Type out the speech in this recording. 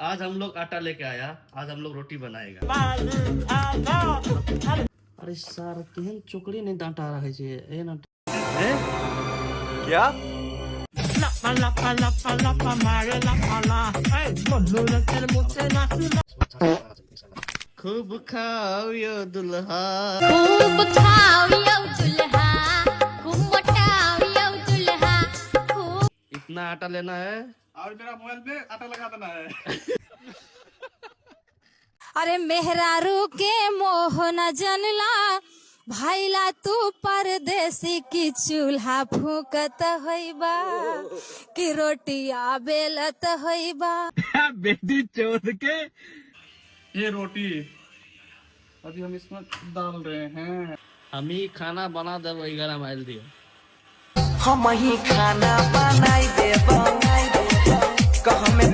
आज हम लोग आटा लेके आया, आज हम लोग रोटी बनाएगा। अरे सर केहन चोकरी नहीं डांटा रहा है जे ए ना हैं? क्या? खूब खाओ यो दुल्हा, खूब खाओ यो दुल्हा, खूब मोटाओ यो दुल्हा, खूब। इतना आटा लेना है और मेरा मोबाइल में आटा लगा देना है। अरे मेहरारू के मोह न जनला, भाईला तू परदेसी की चूल्हा फूकत होइबा कि रोटिया बेलत होइबा। बेटी चोद के ये रोटी अभी हम इसमें डाल रहे हैं। हम ही खाना बना दे 11 माइल दियो। हम ही खाना बनाई देबो, कह में